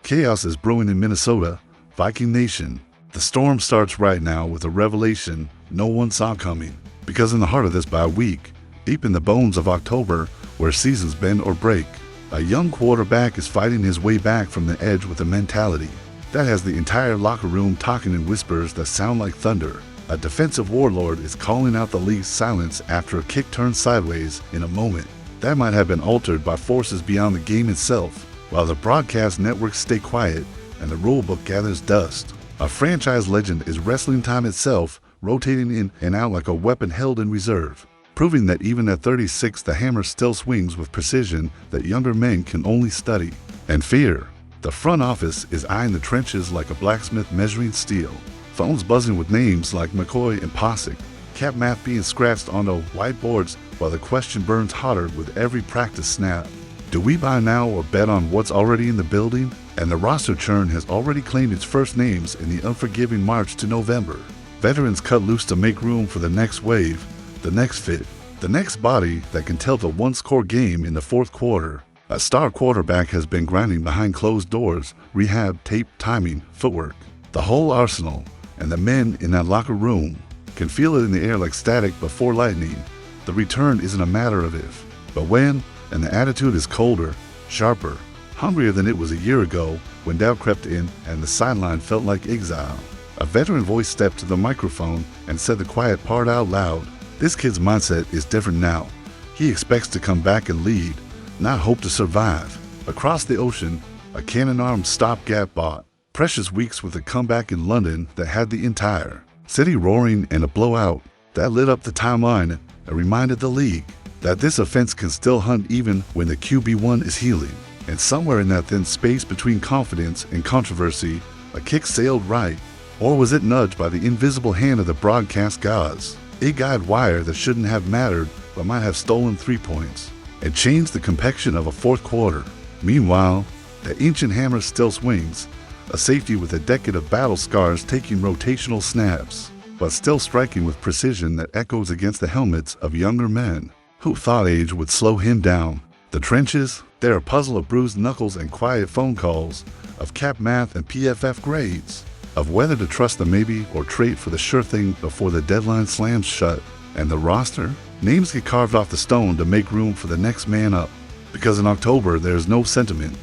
Chaos is brewing in Minnesota, Viking Nation. The storm starts right now with a revelation no one saw coming. Because in the heart of this bye week, deep in the bones of October, where seasons bend or break, a young quarterback is fighting his way back from the edge with a mentality that has the entire locker room talking in whispers that sound like thunder. A defensive warlord is calling out the league's silence after a kick turned sideways in a moment that might have been altered by forces beyond the game itself, while the broadcast networks stay quiet and the rulebook gathers dust. A franchise legend is wrestling time itself, rotating in and out like a weapon held in reserve, proving that even at 36 the hammer still swings with precision that younger men can only study and fear. The front office is eyeing the trenches like a blacksmith measuring steel, phones buzzing with names like McCoy and Posick, cap math being scratched onto whiteboards while the question burns hotter with every practice snap. Do we buy now or bet on what's already in the building? And the roster churn has already claimed its first names in the unforgiving March to November. Veterans cut loose to make room for the next wave, the next fit, the next body that can tilt a one-score game in the fourth quarter. A star quarterback has been grinding behind closed doors, rehab, tape, timing, footwork, the whole arsenal, and the men in that locker room can feel it in the air like static before lightning. The return isn't a matter of if, but when, and the attitude is colder, sharper, hungrier than it was a year ago when doubt crept in and the sideline felt like exile. A veteran voice stepped to the microphone and said the quiet part out loud. This kid's mindset is different now. He expects to come back and lead, not hope to survive. Across the ocean, a cannon-armed stopgap bought precious weeks with a comeback in London that had the entire city roaring and a blowout that lit up the timeline and reminded the league that this offense can still hunt even when the QB1 is healing. And somewhere in that thin space between confidence and controversy, a kick sailed right. Or was it nudged by the invisible hand of the broadcast gods? A guide wire that shouldn't have mattered but might have stolen 3 points and changed the complexion of a fourth quarter. Meanwhile, the ancient hammer still swings, a safety with a decade of battle scars taking rotational snaps, but still striking with precision that echoes against the helmets of younger men who thought age would slow him down. The trenches, they're a puzzle of bruised knuckles and quiet phone calls, of cap math and PFF grades, of whether to trust the maybe or trade for the sure thing before the deadline slams shut. And the roster? Names get carved off the stone to make room for the next man up. Because in October there's no sentiment,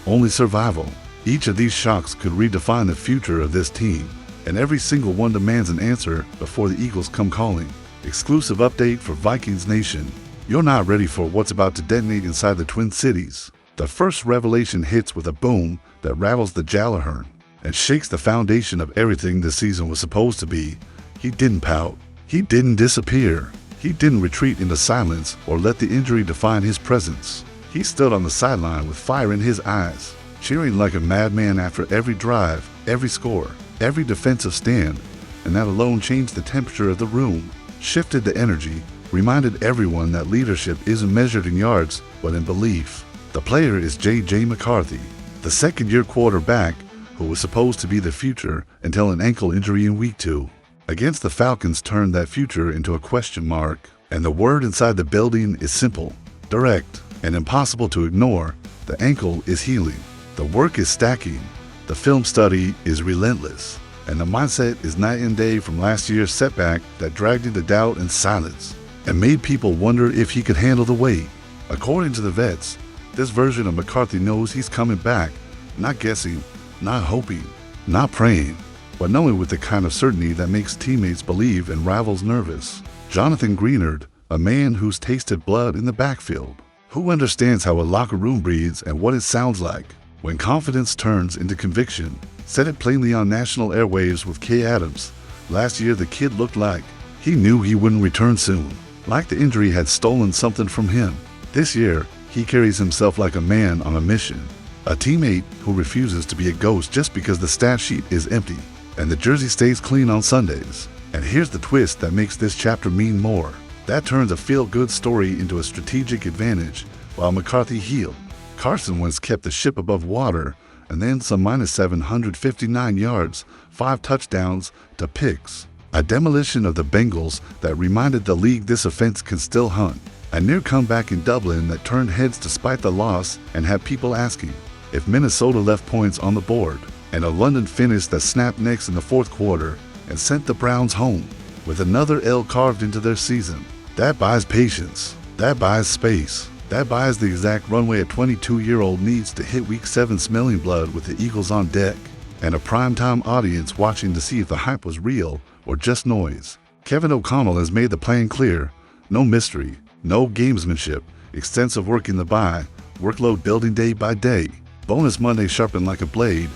only survival. Each of these shocks could redefine the future of this team, and every single one demands an answer before the Eagles come calling. Exclusive update for Vikings Nation. You're not ready for what's about to detonate inside the Twin Cities. The first revelation hits with a boom that rattles the Jalahern and shakes the foundation of everything this season was supposed to be. He didn't pout. He didn't disappear. He didn't retreat into silence or let the injury define his presence. He stood on the sideline with fire in his eyes, cheering like a madman after every drive, every score, every defensive stand, and that alone changed the temperature of the room, shifted the energy, reminded everyone that leadership isn't measured in yards, but in belief. The player is J.J. McCarthy, the second-year quarterback who was supposed to be the future until an ankle injury in week 2. Against the Falcons turned that future into a question mark, and the word inside the building is simple, direct, and impossible to ignore. The ankle is healing. The work is stacking. The film study is relentless. And the mindset is night and day from last year's setback that dragged into doubt and silence and made people wonder if he could handle the weight. According to the vets, this version of McCarthy knows he's coming back, not guessing, not hoping, not praying, but knowing with the kind of certainty that makes teammates believe and rivals nervous. Jonathan Greenard, a man who's tasted blood in the backfield, who understands how a locker room breathes and what it sounds like when confidence turns into conviction, said it plainly on national airwaves with Kay Adams. Last year the kid looked like he knew he wouldn't return soon, like the injury had stolen something from him. This year, he carries himself like a man on a mission, a teammate who refuses to be a ghost just because the stat sheet is empty and the jersey stays clean on Sundays. And here's the twist that makes this chapter mean more. That turns a feel-good story into a strategic advantage. While McCarthy healed, Carson Wentz kept the ship above water, and then some minus 759 yards, 5 touchdowns to picks. A demolition of the Bengals that reminded the league this offense can still hunt. A near comeback in Dublin that turned heads despite the loss and had people asking, if Minnesota left points on the board, and a London finish that snapped necks in the fourth quarter and sent the Browns home with another L carved into their season. That buys patience. That buys space. That buys the exact runway a 22-year-old needs to hit Week 7 smelling blood with the Eagles on deck, and a primetime audience watching to see if the hype was real or just noise. Kevin O'Connell has made the plan clear. No mystery, no gamesmanship, extensive work in the bye, workload building day by day, bonus Monday sharpened like a blade,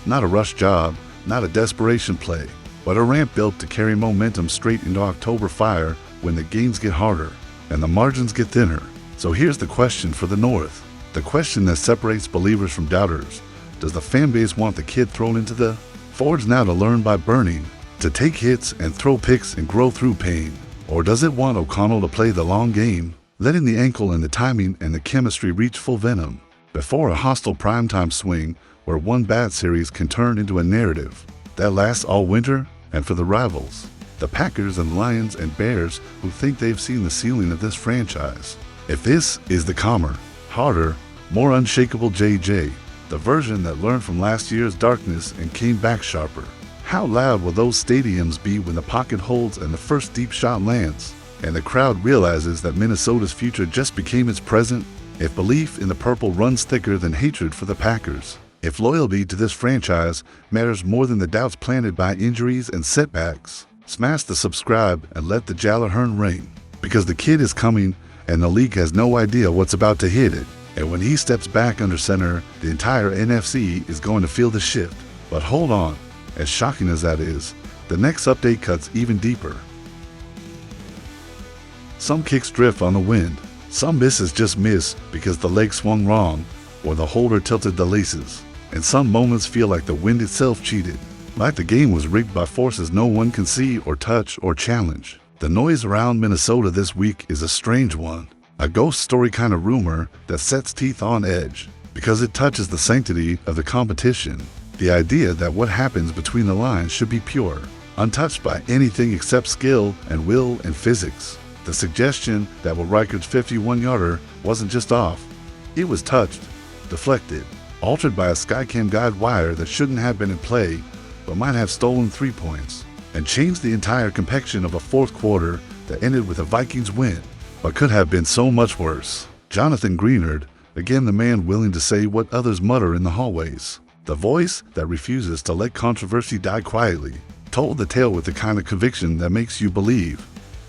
not a rush job, not a desperation play, but a ramp built to carry momentum straight into October fire when the games get harder and the margins get thinner. So here's the question for the North, the question that separates believers from doubters. Does the fan base want the kid thrown into the forge now to learn by burning, to take hits and throw picks and grow through pain? Or does it want O'Connell to play the long game, letting the ankle and the timing and the chemistry reach full venom before a hostile primetime swing where one bad series can turn into a narrative that lasts all winter? And for the rivals, the Packers and Lions and Bears who think they've seen the ceiling of this franchise, if this is the calmer, harder, more unshakable JJ, the version that learned from last year's darkness and came back sharper, how loud will those stadiums be when the pocket holds and the first deep shot lands, and the crowd realizes that Minnesota's future just became its present? If belief in the purple runs thicker than hatred for the Packers, if loyalty to this franchise matters more than the doubts planted by injuries and setbacks, smash the subscribe and let the Jallarhorn ring, because the kid is coming and the league has no idea what's about to hit it. And when he steps back under center, the entire NFC is going to feel the shift. But hold on, as shocking as that is, the next update cuts even deeper. Some kicks drift on the wind. Some misses just miss because the leg swung wrong or the holder tilted the laces. And some moments feel like the wind itself cheated, like the game was rigged by forces no one can see or touch or challenge. The noise around Minnesota this week is a strange one, a ghost story kind of rumor that sets teeth on edge because it touches the sanctity of the competition. The idea that what happens between the lines should be pure, untouched by anything except skill and will and physics. The suggestion that Reichert's 51-yarder wasn't just off, it was touched, deflected, altered by a Skycam guide wire that shouldn't have been in play but might have stolen 3 points, and changed the entire complexion of a fourth quarter that ended with a Vikings win, but could have been so much worse. Jonathan Greenard, again the man willing to say what others mutter in the hallways, the voice that refuses to let controversy die quietly, told the tale with the kind of conviction that makes you believe.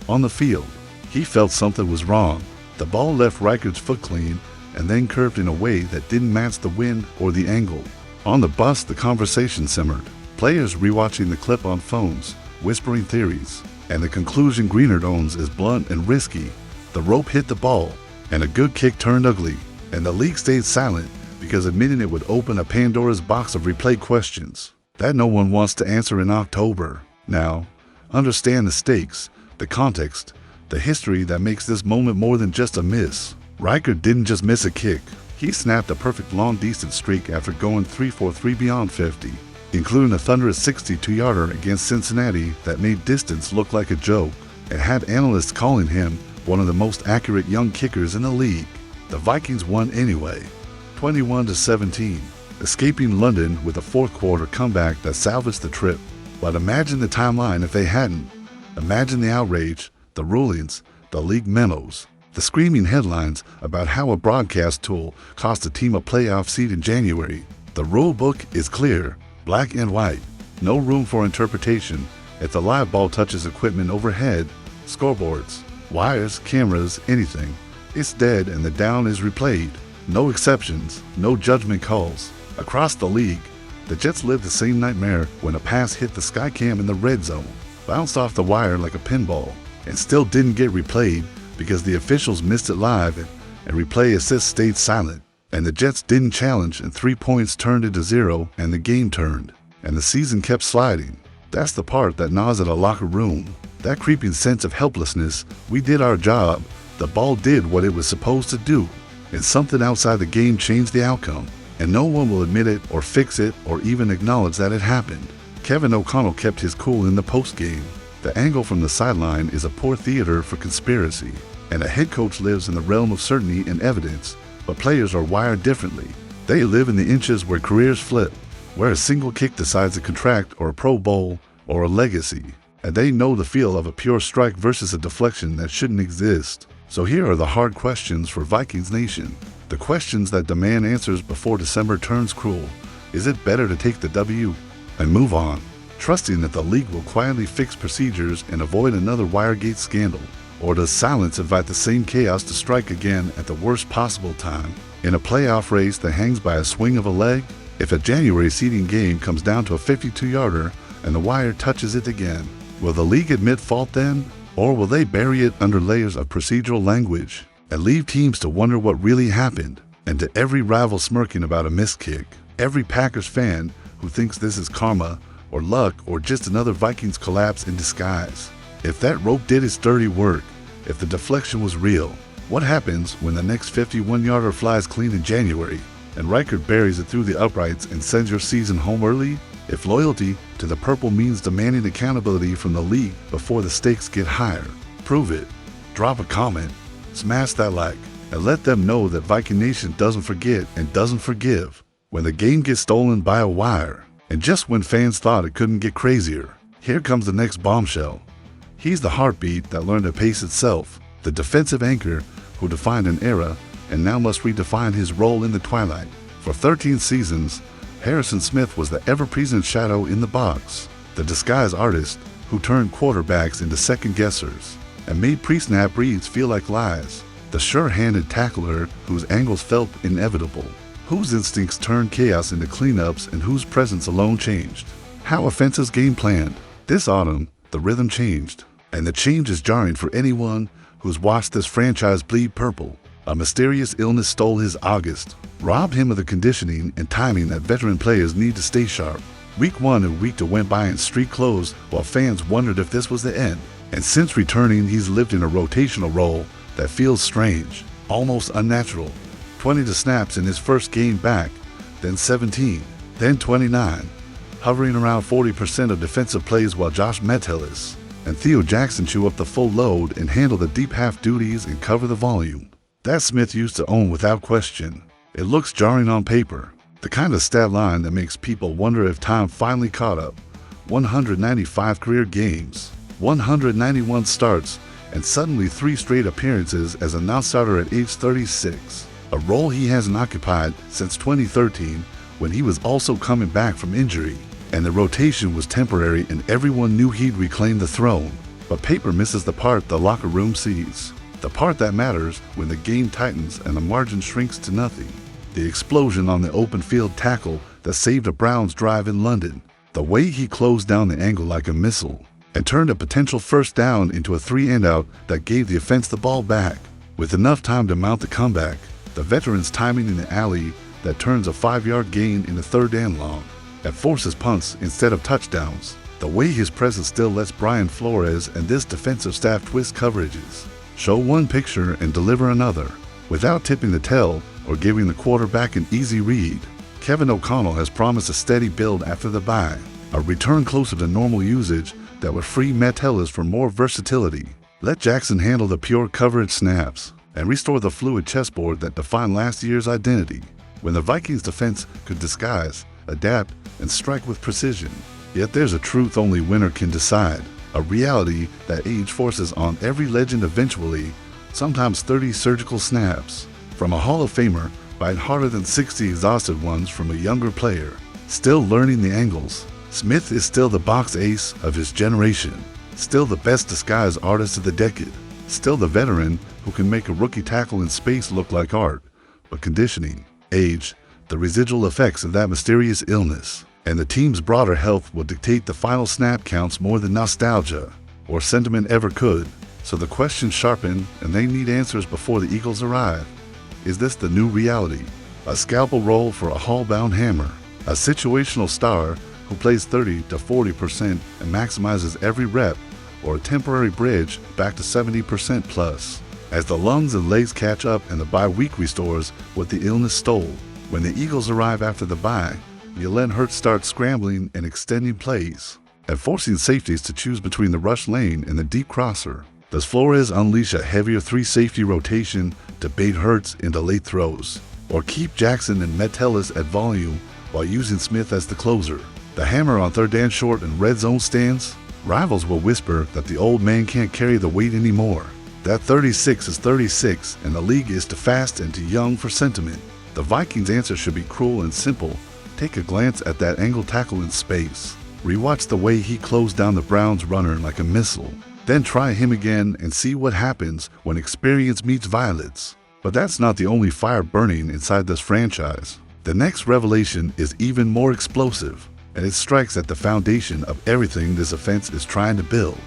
On the field, he felt something was wrong. The ball left Reichert's foot clean and then curved in a way that didn't match the wind or the angle. On the bus, the conversation simmered. Players rewatching the clip on phones, whispering theories, and the conclusion Greenard owns is blunt and risky. The rope hit the ball, and a good kick turned ugly, and the league stayed silent because admitting it would open a Pandora's box of replay questions that no one wants to answer in October. Now, understand the stakes, the context, the history that makes this moment more than just a miss. Reichert didn't just miss a kick. He snapped a perfect long distance streak after going 3-for-3 beyond 50, including a thunderous 62-yarder against Cincinnati that made distance look like a joke and had analysts calling him one of the most accurate young kickers in the league. The Vikings won anyway, 21-17, escaping London with a fourth quarter comeback that salvaged the trip. But imagine the timeline if they hadn't. Imagine the outrage, the rulings, the league memos, the screaming headlines about how a broadcast tool cost a team a playoff seed in January. The rule book is clear, black and white, no room for interpretation. If the live ball touches equipment overhead, scoreboards, wires, cameras, anything, it's dead and the down is replayed. No exceptions, no judgment calls. Across the league, the Jets lived the same nightmare when a pass hit the Skycam in the red zone, bounced off the wire like a pinball, and still didn't get replayed because the officials missed it live and replay assist stayed silent. And the Jets didn't challenge and 3 points turned into 0 and the game turned. And the season kept sliding. That's the part that gnaws at a locker room. That creeping sense of helplessness. We did our job. The ball did what it was supposed to do. And something outside the game changed the outcome. And no one will admit it or fix it or even acknowledge that it happened. Kevin O'Connell kept his cool in the postgame. The angle from the sideline is a poor theater for conspiracy. And a head coach lives in the realm of certainty and evidence. But players are wired differently. They live in the inches where careers flip, where a single kick decides a contract or a Pro Bowl or a legacy. And they know the feel of a pure strike versus a deflection that shouldn't exist. So here are the hard questions for Vikings Nation. The questions that demand answers before December turns cruel. Is it better to take the W and move on, trusting that the league will quietly fix procedures and avoid another Wiregate scandal? Or does silence invite the same chaos to strike again at the worst possible time, in a playoff race that hangs by a swing of a leg? If a January seeding game comes down to a 52-yarder and the wire touches it again, will the league admit fault then? Or will they bury it under layers of procedural language and leave teams to wonder what really happened? And to every rival smirking about a missed kick, every Packers fan who thinks this is karma or luck or just another Vikings collapse in disguise, if that rope did its dirty work, if the deflection was real, what happens when the next 51-yarder flies clean in January and Reichert buries it through the uprights and sends your season home early? If loyalty to the purple means demanding accountability from the league before the stakes get higher, prove it. Drop a comment, smash that like, and let them know that Viking Nation doesn't forget and doesn't forgive when the game gets stolen by a wire. And just when fans thought it couldn't get crazier, here comes the next bombshell. He's the heartbeat that learned to pace itself, the defensive anchor who defined an era and now must redefine his role in the twilight. For 13 seasons, Harrison Smith was the ever-present shadow in the box, the disguise artist who turned quarterbacks into second-guessers and made pre-snap reads feel like lies, the sure-handed tackler whose angles felt inevitable, whose instincts turned chaos into cleanups and whose presence alone changed how offenses game planned. This autumn, the rhythm changed, and the change is jarring for anyone who's watched this franchise bleed purple. A mysterious illness stole his August, robbed him of the conditioning and timing that veteran players need to stay sharp. Week 1 and Week 2 went by in street clothes while fans wondered if this was the end. And since returning, he's lived in a rotational role that feels strange, almost unnatural. 20 snaps in his first game back, then 17, then 29, hovering around 40% of defensive plays while Josh Metellus and Theo Jackson chew up the full load and handle the deep half duties and cover the volume that Smith used to own without question. It looks jarring on paper, the kind of stat line that makes people wonder if time finally caught up. 195 career games, 191 starts, and suddenly 3 straight appearances as a non-starter at age 36, a role he hasn't occupied since 2013 when he was also coming back from injury, and the rotation was temporary and everyone knew he'd reclaim the throne. But paper misses the part the locker room sees. The part that matters when the game tightens and the margin shrinks to nothing. The explosion on the open field tackle that saved a Browns drive in London. The way he closed down the angle like a missile and turned a potential first down into a 3-and-out that gave the offense the ball back. With enough time to mount the comeback, the veteran's timing in the alley that turns a 5-yard gain into 3rd and long, that forces punts instead of touchdowns. The way his presence still lets Brian Flores and this defensive staff twist coverages, show one picture and deliver another, without tipping the tail or giving the quarterback an easy read. Kevin O'Connell has promised a steady build after the bye, a return closer to normal usage that would free Metellus for more versatility. Let Jackson handle the pure coverage snaps and restore the fluid chessboard that defined last year's identity, when the Vikings defense could disguise, adapt, and strike with precision. Yet there's a truth only winner can decide, a reality that age forces on every legend eventually, sometimes 30 surgical snaps. From a Hall of Famer, bite harder than 60 exhausted ones from a younger player. Still learning the angles, Smith is still the box ace of his generation, still the best disguise artist of the decade, still the veteran who can make a rookie tackle in space look like art. But conditioning, age, the residual effects of that mysterious illness, and the team's broader health will dictate the final snap counts more than nostalgia or sentiment ever could. So the questions sharpen and they need answers before the Eagles arrive. Is this the new reality? A scalpel roll for a hall-bound hammer, a situational star who plays 30 to 40% and maximizes every rep, or a temporary bridge back to 70% plus, as the lungs and legs catch up and the bye week restores what the illness stole. When the Eagles arrive after the bye, you let Hurts start scrambling and extending plays, and forcing safeties to choose between the rush lane and the deep crosser. Does Flores unleash a heavier 3-safety rotation to bait Hurts into late throws? Or keep Jackson and Metellus at volume while using Smith as the closer. The hammer on third and short and red zone stands? Rivals will whisper that the old man can't carry the weight anymore. That 36 is 36, and the league is too fast and too young for sentiment. The Vikings' answer should be cruel and simple. Take a glance at that angle tackle in space. Rewatch the way he closed down the Browns runner like a missile. Then try him again and see what happens when experience meets violence. But that's not the only fire burning inside this franchise. The next revelation is even more explosive, and it strikes at the foundation of everything this offense is trying to build.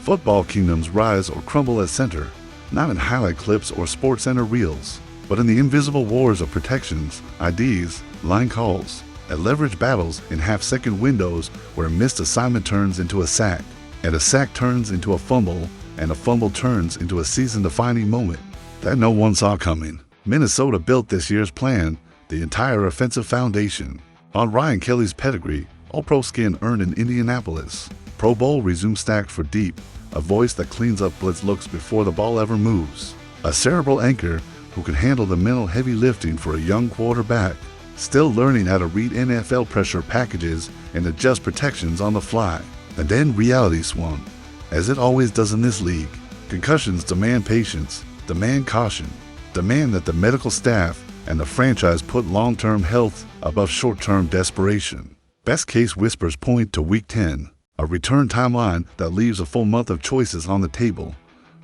Football kingdoms rise or crumble at center, not in highlight clips or SportsCenter reels, but in the invisible wars of protections, IDs, line calls, and leverage battles in half-second windows where a missed assignment turns into a sack, and a sack turns into a fumble, and a fumble turns into a season-defining moment that no one saw coming. Minnesota built this year's plan, the entire offensive foundation, on Ryan Kelly's pedigree. All-Pro skin earned in Indianapolis. Pro Bowl resumed stacked for deep, a voice that cleans up blitz looks before the ball ever moves. A cerebral anchor who can handle the mental heavy lifting for a young quarterback, still learning how to read NFL pressure packages and adjust protections on the fly. And then reality swung, as it always does in this league. Concussions demand patience, demand caution, demand that the medical staff and the franchise put long-term health above short-term desperation. Best-case whispers point to Week 10, a return timeline that leaves a full month of choices on the table.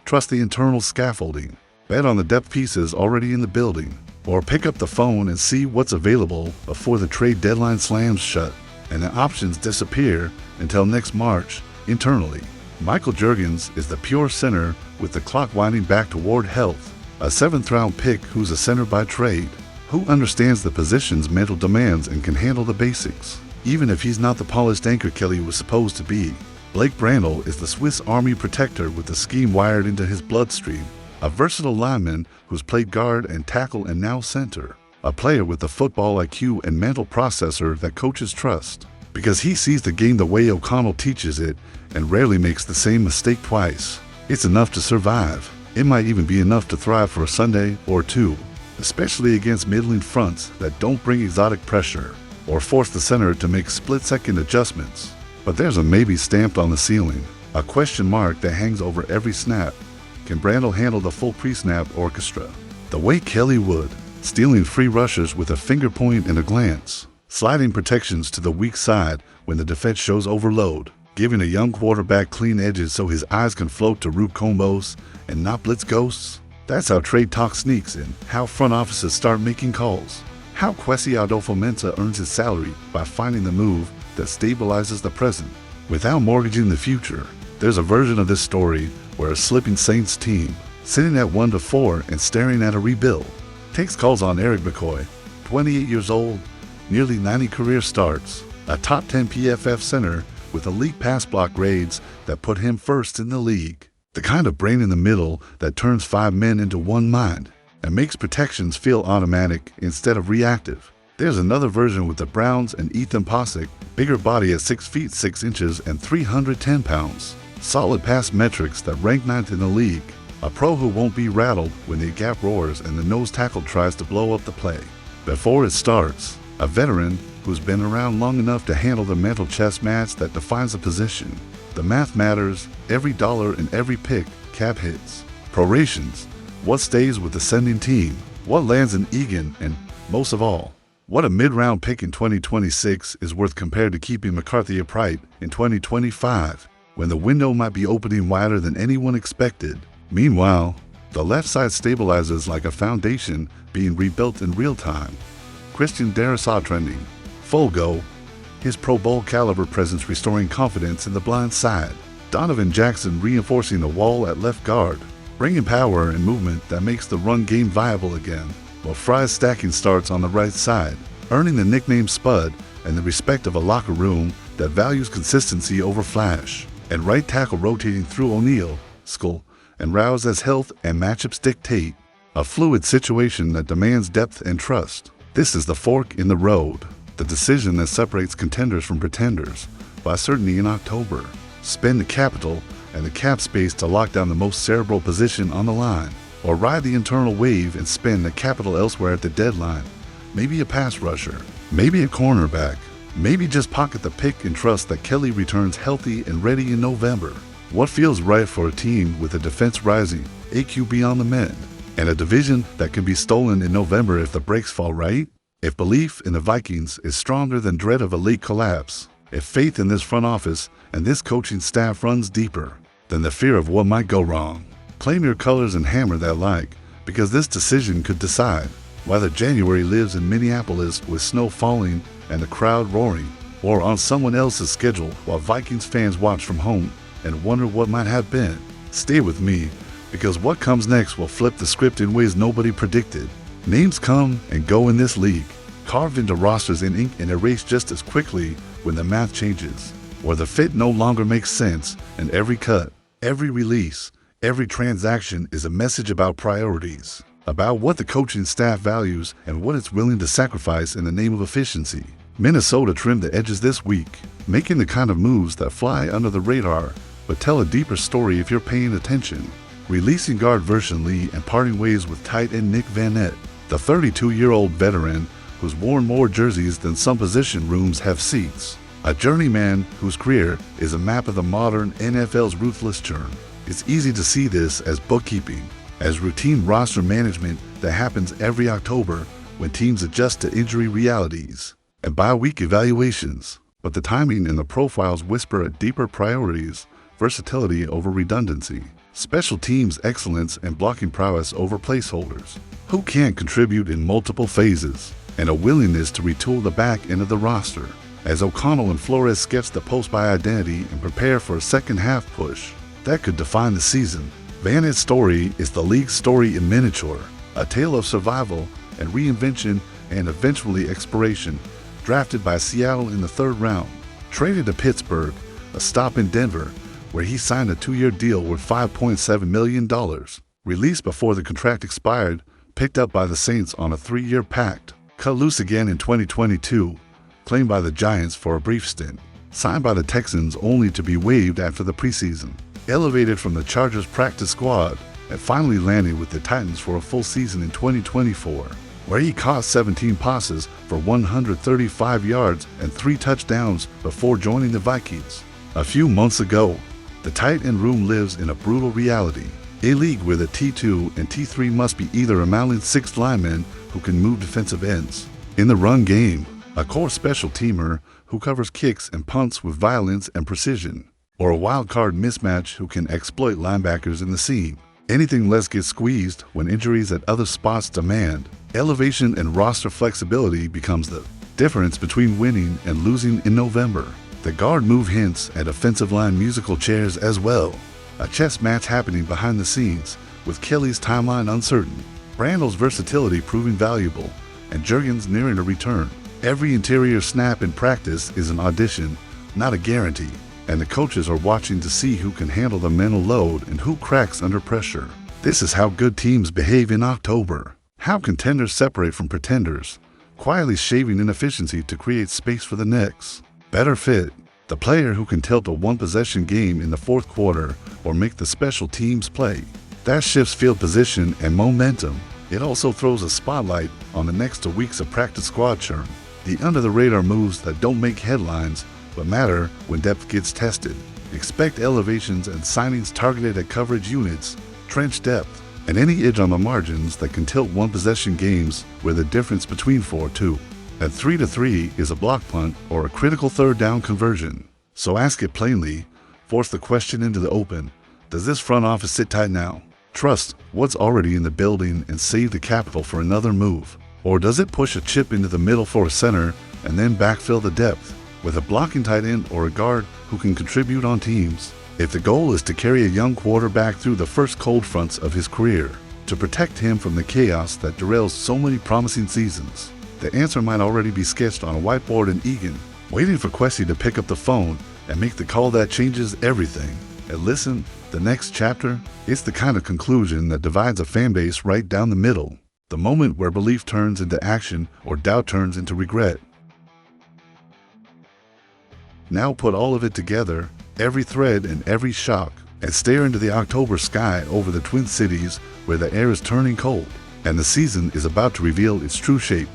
Trust the internal scaffolding, bet on the depth pieces already in the building, or pick up the phone and see what's available before the trade deadline slams shut and the options disappear until next March. Internally, Michael Juergens is the pure center with the clock winding back toward health, a 7th-round pick who's a center by trade, who understands the position's mental demands and can handle the basics, even if he's not the polished anchor Kelly was supposed to be. Blake Brandel is the Swiss Army protector with the scheme wired into his bloodstream, a versatile lineman who's played guard and tackle and now center, a player with the football IQ and mental processor that coaches trust, because he sees the game the way O'Connell teaches it and rarely makes the same mistake twice. It's enough to survive. It might even be enough to thrive for a Sunday or two, especially against middling fronts that don't bring exotic pressure or force the center to make split-second adjustments. But there's a maybe stamped on the ceiling, a question mark that hangs over every snap. Can Brandel handle the full pre-snap orchestra the way Kelly would, stealing free rushers with a finger point and a glance, sliding protections to the weak side when the defense shows overload, giving a young quarterback clean edges so his eyes can float to route combos and not blitz ghosts? That's how trade talk sneaks in, how front offices start making calls, how Kwesi Adolfo-Mensah earns his salary by finding the move that stabilizes the present without mortgaging the future. There's a version of this story where a slipping Saints team, sitting at 1-4 and staring at a rebuild, takes calls on Eric McCoy, 28 years old, nearly 90 career starts, a top 10 PFF center with elite pass block grades that put him first in the league. The kind of brain in the middle that turns 5 men into one mind and makes protections feel automatic instead of reactive. There's another version with the Browns and Ethan Posick, bigger body at 6 feet 6 inches and 310 pounds. Solid pass metrics that rank 9th in the league. A pro who won't be rattled when the gap roars and the nose tackle tries to blow up the play before it starts. A veteran who's been around long enough to handle the mental chess match that defines a position. The math matters, every dollar and every pick, cap hits, prorations, what stays with the sending team, what lands in Egan, and most of all, what a mid-round pick in 2026 is worth compared to keeping McCarthy upright in 2025, when the window might be opening wider than anyone expected. Meanwhile, the left side stabilizes like a foundation being rebuilt in real time. Christian Darrisaw trending, full go, his Pro Bowl caliber presence restoring confidence in the blind side. Donovan Jackson reinforcing the wall at left guard, bringing power and movement that makes the run game viable again, while Fry's stacking starts on the right side, earning the nickname Spud and the respect of a locker room that values consistency over flash, and right tackle rotating through O'Neal, Skull, and Rouse as health and matchups dictate. A fluid situation that demands depth and trust. This is the fork in the road, the decision that separates contenders from pretenders by certainty in October. Spend the capital and the cap space to lock down the most cerebral position on the line. or ride the internal wave and spend the capital elsewhere at the deadline. Maybe a pass rusher, maybe a cornerback, maybe just pocket the pick and trust that Kelly returns healthy and ready in November. What feels right for a team with a defense rising, a QB on the mend, and a division that can be stolen in November if the brakes fall right? If belief in the Vikings is stronger than dread of a late collapse, if faith in this front office and this coaching staff runs deeper than the fear of what might go wrong, claim your colors and hammer that like, because this decision could decide whether January lives in Minneapolis with snow falling and the crowd roaring, or on someone else's schedule while Vikings fans watch from home and wonder what might have been. Stay with me, because what comes next will flip the script in ways nobody predicted. Names come and go in this league, carved into rosters in ink and erased just as quickly when the math changes, or the fit no longer makes sense, and every cut, every release, every transaction is a message about priorities, about what the coaching staff values and what it's willing to sacrifice in the name of efficiency. Minnesota trimmed the edges this week, making the kind of moves that fly under the radar but tell a deeper story if you're paying attention. Releasing guard Version Lee and parting ways with tight end Nick Vanette, the 32-year-old veteran who's worn more jerseys than some position rooms have seats. A journeyman whose career is a map of the modern NFL's ruthless churn. It's easy to see this as bookkeeping, as routine roster management that happens every October when teams adjust to injury realities and bye-week evaluations. But the timing and the profiles whisper at deeper priorities, versatility over redundancy, special teams excellence and blocking prowess over placeholders, who can't contribute in multiple phases, and a willingness to retool the back end of the roster. As O'Connell and Flores sketch the post-bye identity and prepare for a second-half push that could define the season, Vanette's story is the league's story in miniature, a tale of survival and reinvention and eventually expiration. Drafted by Seattle in the 3rd round, traded to Pittsburgh, a stop in Denver, where he signed a 2-year deal worth $5.7 million. Released before the contract expired, picked up by the Saints on a 3-year pact, cut loose again in 2022, claimed by the Giants for a brief stint, signed by the Texans only to be waived after the preseason, elevated from the Chargers practice squad, and finally landing with the Titans for a full season in 2024, where he caught 17 passes for 135 yards and 3 touchdowns before joining the Vikings. A few months ago, the tight end room lives in a brutal reality, a league where the T2 and T3 must be either a mounting 6th lineman who can move defensive ends in the run game, a core special teamer who covers kicks and punts with violence and precision, or a wild card mismatch who can exploit linebackers in the seam. Anything less gets squeezed when injuries at other spots demand. Elevation and roster flexibility becomes the difference between winning and losing in November. The guard move hints at offensive line musical chairs as well. A chess match happening behind the scenes, with Kelly's timeline uncertain, Brandle's versatility proving valuable, and Jurgens nearing a return. Every interior snap in practice is an audition, not a guarantee, and the coaches are watching to see who can handle the mental load and who cracks under pressure. This is how good teams behave in October. How contenders separate from pretenders, quietly shaving inefficiency to create space for the next better fit. The player who can tilt a one-possession game in the 4th quarter or make the special teams play. That shifts field position and momentum. It also throws a spotlight on the next 2 weeks of practice squad churn. The under-the-radar moves that don't make headlines but matter when depth gets tested. Expect elevations and signings targeted at coverage units, trench depth, and any edge on the margins that can tilt one-possession games where the difference between 4-2 and 3-3 is a block punt or a critical 3rd down conversion. So ask it plainly, force the question into the open. Does this front office sit tight now? Trust what's already in the building and save the capital for another move? Or does it push a chip into the middle for a center and then backfill the depth with a blocking tight end or a guard who can contribute on teams? If the goal is to carry a young quarterback through the first cold fronts of his career, to protect him from the chaos that derails so many promising seasons, the answer might already be sketched on a whiteboard in Egan, waiting for Quessy to pick up the phone and make the call that changes everything. And listen, the next chapter, it's the kind of conclusion that divides a fan base right down the middle. The moment where belief turns into action or doubt turns into regret. Now put all of it together, every thread and every shock, and stare into the October sky over the Twin Cities where the air is turning cold and the season is about to reveal its true shape.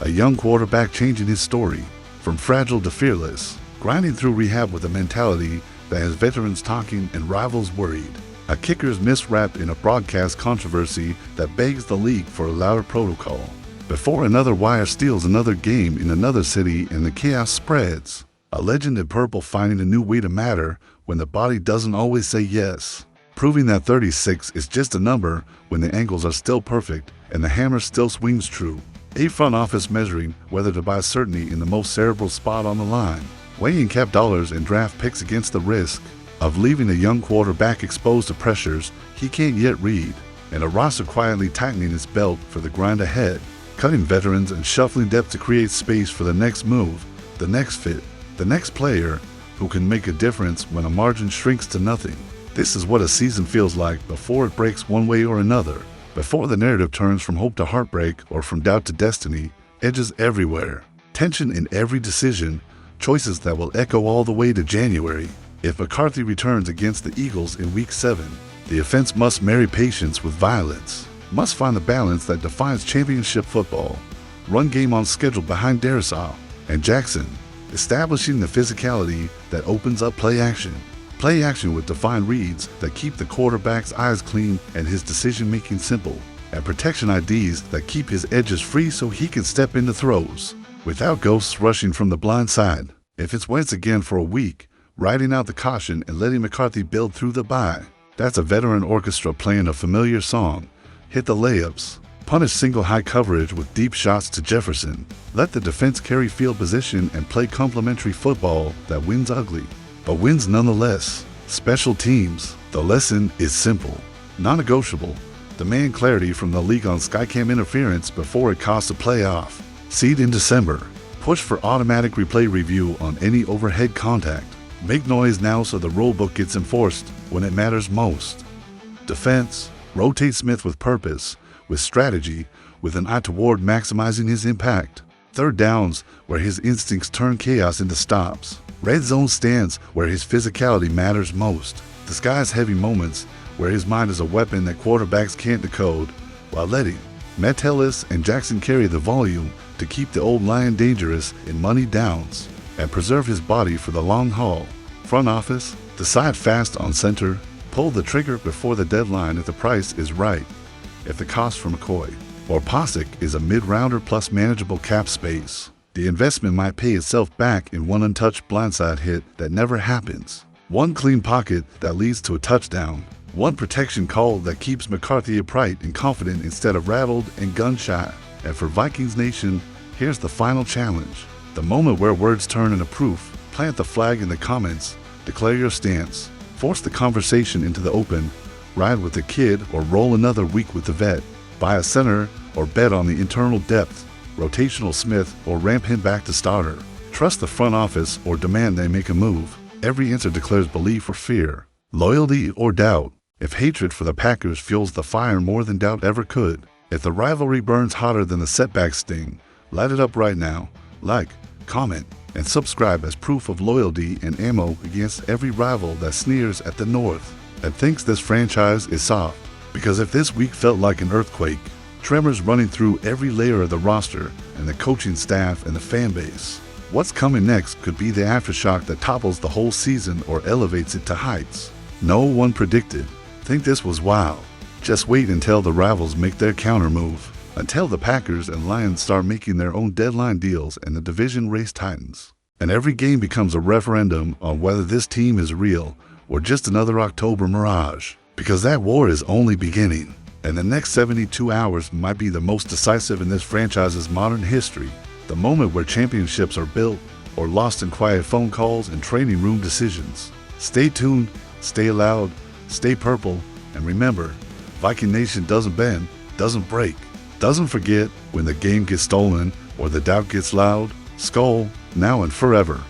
A young quarterback changing his story from fragile to fearless, grinding through rehab with a mentality that has veterans talking and rivals worried. A kicker's miss wrapped in a broadcast controversy that begs the league for a louder protocol. Before another wire steals another game in another city and the chaos spreads. A legend in purple finding a new way to matter when the body doesn't always say yes. Proving that 36 is just a number when the angles are still perfect and the hammer still swings true. A front office measuring whether to buy certainty in the most cerebral spot on the line. Weighing cap dollars and draft picks against the risk of leaving a young quarterback exposed to pressures he can't yet read. And a roster quietly tightening its belt for the grind ahead. Cutting veterans and shuffling depth to create space for the next move, the next fit, the next player who can make a difference when a margin shrinks to nothing. This is what a season feels like before it breaks one way or another. Before the narrative turns from hope to heartbreak or from doubt to destiny, edges everywhere. Tension in every decision, choices that will echo all the way to January. If McCarthy returns against the Eagles in Week 7, the offense must marry patience with violence, must find the balance that defines championship football. Run game on schedule behind Darisaw and Jackson, establishing the physicality that opens up play action. Play action with defined reads that keep the quarterback's eyes clean and his decision-making simple, and protection IDs that keep his edges free so he can step into throws without ghosts rushing from the blind side. If it's Wentz again for a week, riding out the caution and letting McCarthy build through the bye, that's a veteran orchestra playing a familiar song. Hit the layups, punish single high coverage with deep shots to Jefferson, let the defense carry field position and play complementary football that wins ugly, but wins nonetheless. Special teams, the lesson is simple, non-negotiable. Demand clarity from the league on Skycam interference before it costs a playoff. Seed in December. Push for automatic replay review on any overhead contact. Make noise now so the rulebook gets enforced when it matters most. Defense. Rotate Smith with purpose, with strategy, with an eye toward maximizing his impact. Third downs where his instincts turn chaos into stops. Red zone stands where his physicality matters most. Disguise heavy moments where his mind is a weapon that quarterbacks can't decode, while letting Metellus and Jackson carry the volume to keep the old lion dangerous in money downs and preserve his body for the long haul. Front office, decide fast on center, pull the trigger before the deadline if the price is right. If the cost for McCoy or Posick is a mid-rounder plus manageable cap space, the investment might pay itself back in one untouched blindside hit that never happens. One clean pocket that leads to a touchdown. One protection call that keeps McCarthy upright and confident instead of rattled and gun-shy. And for Vikings Nation, here's the final challenge. The moment where words turn into proof. Plant the flag in the comments. Declare your stance. Force the conversation into the open. Ride with the kid or roll another week with the vet. Buy a center or bet on the internal depth. Rotational Smith or ramp him back to starter. Trust the front office or demand they make a move. Every answer declares belief or fear. Loyalty or doubt. If hatred for the Packers fuels the fire more than doubt ever could. If the rivalry burns hotter than the setback sting, light it up right now. Like, comment, and subscribe as proof of loyalty and ammo against every rival that sneers at the North and thinks this franchise is soft. Because if this week felt like an earthquake, tremors running through every layer of the roster and the coaching staff and the fan base, what's coming next could be the aftershock that topples the whole season or elevates it to heights no one predicted. Think this was wild? Just wait until the rivals make their counter move. Until the Packers and Lions start making their own deadline deals and the division race tightens. And every game becomes a referendum on whether this team is real or just another October mirage. Because that war is only beginning. And the next 72 hours might be the most decisive in this franchise's modern history. The moment where championships are built or lost in quiet phone calls and training room decisions. Stay tuned, stay loud, stay purple, and remember, Viking Nation doesn't bend, doesn't break. Doesn't forget when the game gets stolen or the doubt gets loud. Skol, now and forever.